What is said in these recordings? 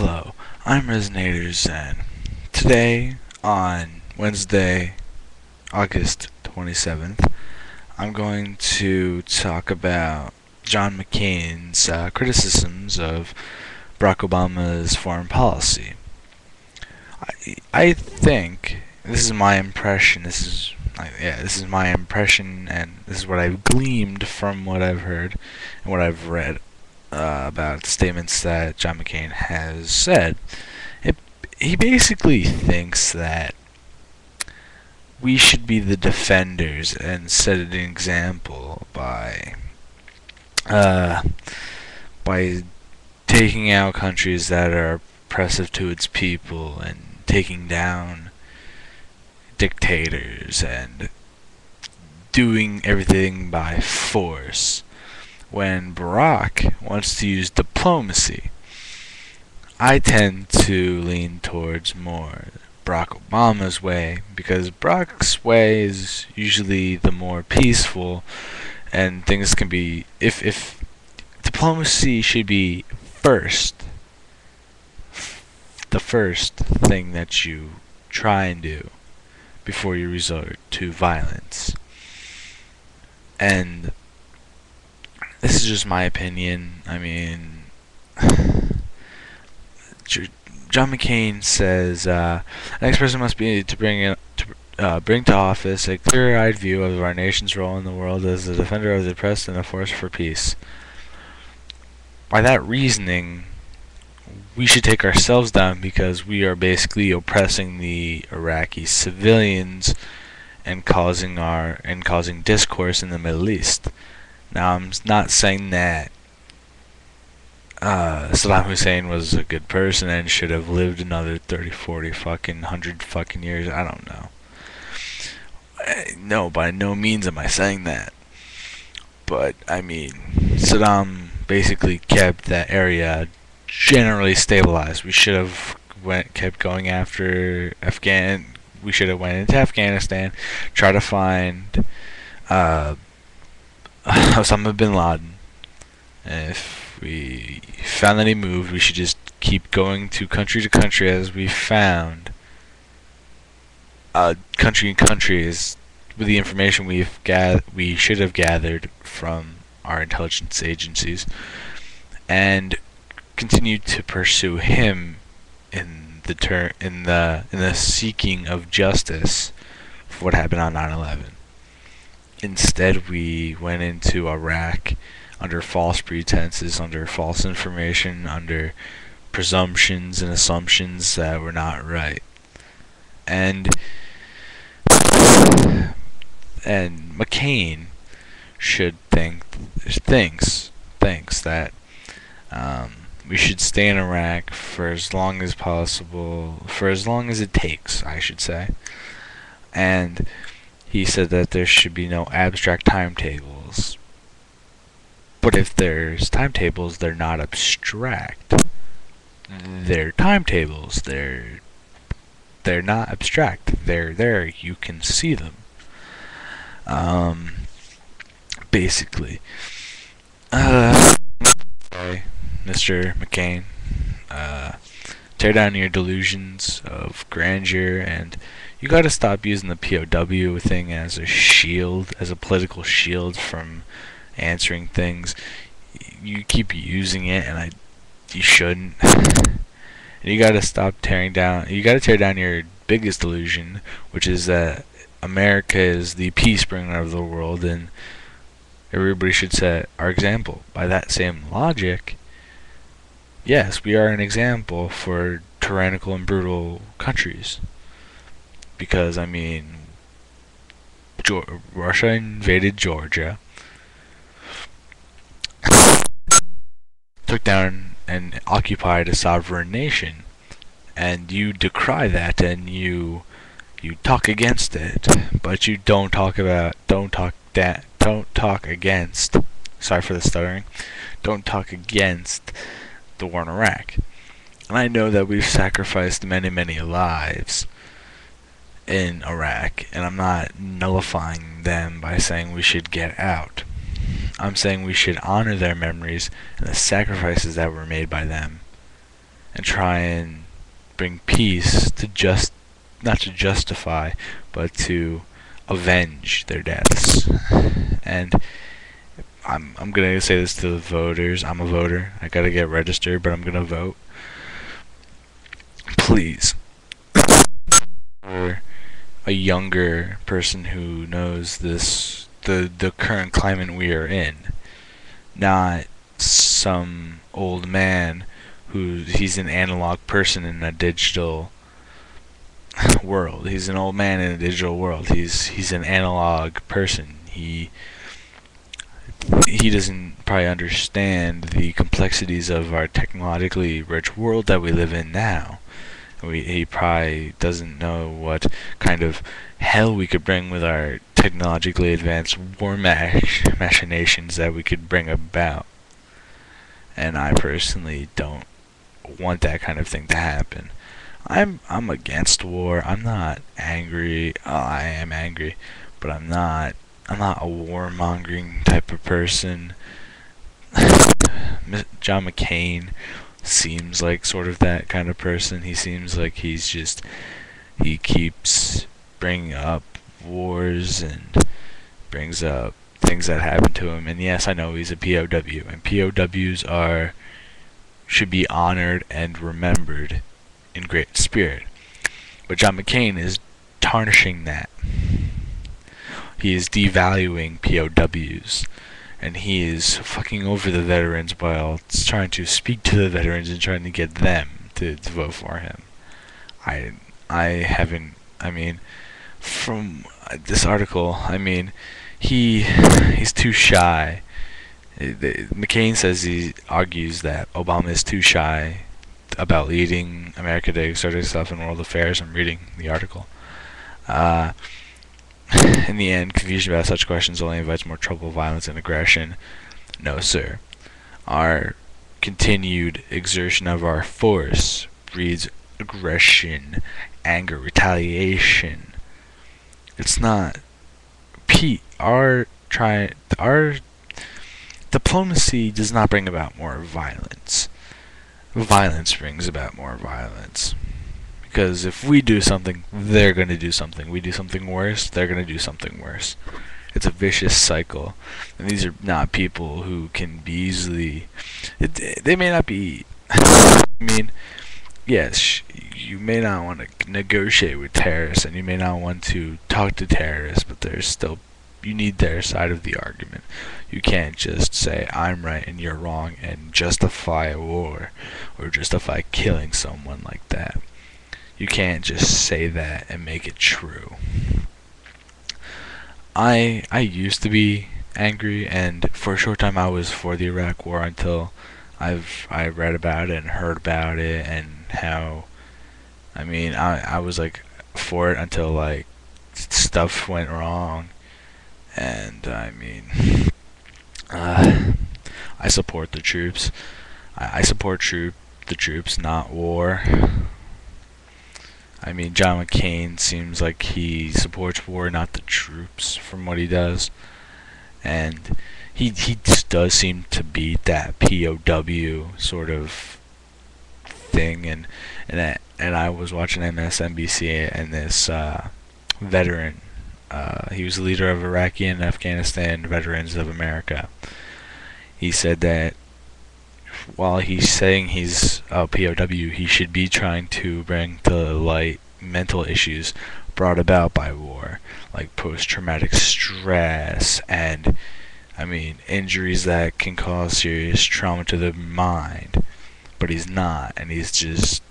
Hello, I'm Resonators, and today, on Wednesday, August 27th, I'm going to talk about John McCain's criticisms of Barack Obama's foreign policy. I think this is my impression. This is my impression, and this is what I've gleaned from what I've heard and what I've read about statements that John McCain has said. He basically thinks that we should be the defenders and set an example uh, by taking out countries that are oppressive to its people and taking down dictators and doing everything by force, when Barack wants to use diplomacy. I tend to lean towards more Barack Obama's way, because Barack's way is usually the more peaceful, and things can be, if diplomacy should be the first thing that you try and do before you resort to violence. And this is just my opinion. I mean, John McCain says, the next person must be to bring to office a clear-eyed view of our nation's role in the world as a defender of the oppressed and a force for peace. By that reasoning, we should take ourselves down, because we are basically oppressing the Iraqi civilians and causing discourse in the Middle East. Now, I'm not saying that Saddam Hussein was a good person and should have lived another 30, 40, 100 fucking years. I don't know. No, by no means am I saying that. But, I mean, Saddam basically kept that area generally stabilized. We should have kept going after we should have went into Afghanistan, try to find Osama bin Laden. And if we found that he moved, we should just keep going to country as we found countries with the information we should have gathered from our intelligence agencies, and continue to pursue him in the seeking of justice for what happened on 9/11. Instead, we went into Iraq under false pretenses, under false information, under presumptions and assumptions that were not right. And McCain should thinks that we should stay in Iraq for as long as possible, for as long as it takes, I should say. And he said that there should be no abstract timetables. But if there's timetables, they're not abstract. They're timetables. They're not abstract. They're there. You can see them. Basically. Mr. McCain, tear down your delusions of grandeur, and you gotta stop using the POW thing as a shield, as a political shield from answering things. You keep using it, and you shouldn't. And you gotta stop tearing down. You gotta tear down your biggest delusion, which is that America is the peace bringer of the world, and everybody should set our example. By that same logic, yes, we are an example for tyrannical and brutal countries. Because, I mean, Russia invaded Georgia, took down and occupied a sovereign nation, and you decry that, and you talk against it, but you don't talk against, sorry for the stuttering, don't talk against the war in Iraq. And I know that we've sacrificed many, many lives in Iraq, and I'm not nullifying them by saying we should get out. I'm saying we should honor their memories and the sacrifices that were made by them, and try and bring peace to not to justify, but to avenge their deaths. And I'm gonna say this to the voters. I'm a voter. I gotta get registered, but I'm gonna vote. Please, for a younger person who knows the current climate we are in, not some old man he's an analog person in a digital world. He's an old man in a digital world. He's an analog person. He doesn't probably understand the complexities of our technologically rich world that we live in now. He probably doesn't know what kind of hell we could bring with our technologically advanced war machinations that we could bring about. And I personally don't want that kind of thing to happen. I'm against war. I'm not angry. I am angry, but I'm not a warmongering type of person. John McCain seems like sort of that kind of person. He seems like he keeps bringing up wars and brings up things that happened to him. And yes, I know he's a POW, and POWs should be honored and remembered in great spirit. But John McCain is tarnishing that. He is devaluing POWs, and he is fucking over the veterans while trying to speak to the veterans and trying to get them to vote for him. From this article, he's too shy. McCain argues that Obama is too shy about leading America to exert itself in world affairs. I'm reading the article. In the end, confusion about such questions only invites more trouble, violence, and aggression. No, sir. Our continued exertion of our force breeds aggression, anger, retaliation. It's not our diplomacy does not bring about more violence. Violence brings about more violence. Because if we do something, they're going to do something. We do something worse, they're going to do something worse. It's a vicious cycle. And these are not people who can be easily... they may not be... yes, you may not want to negotiate with terrorists, and you may not want to talk to terrorists, but there's still... you need their side of the argument. You can't just say, I'm right and you're wrong, and justify a war, or justify killing someone like that. You can't just say that and make it true. I used to be angry, and for a short time I was for the Iraq War until I read about it and heard about it, and how I was like for it until like stuff went wrong. And I support the troops. I support the troops, not war. John McCain seems like he supports war, not the troops, from what he does. And he just does seem to be that POW sort of thing. And I was watching MSNBC, and this veteran, he was the leader of Iraqi and Afghanistan Veterans of America. He said that while he's saying he's a POW, he should be trying to bring to light mental issues brought about by war, like post-traumatic stress and injuries that can cause serious trauma to the mind. But he's not, and he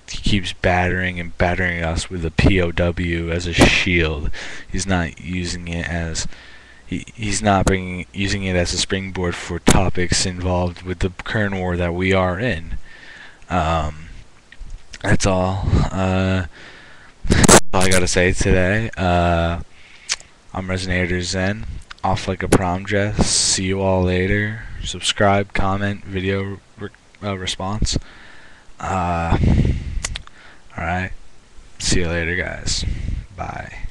keeps battering us with the POW as a shield. He's not using it as using it as a springboard for topics involved with the current war that we are in. That's all. That's all I gotta say today. I'm Resonator Zen, off like a prom dress. See you all later. Subscribe, comment, video response. Alright. See you later, guys. Bye.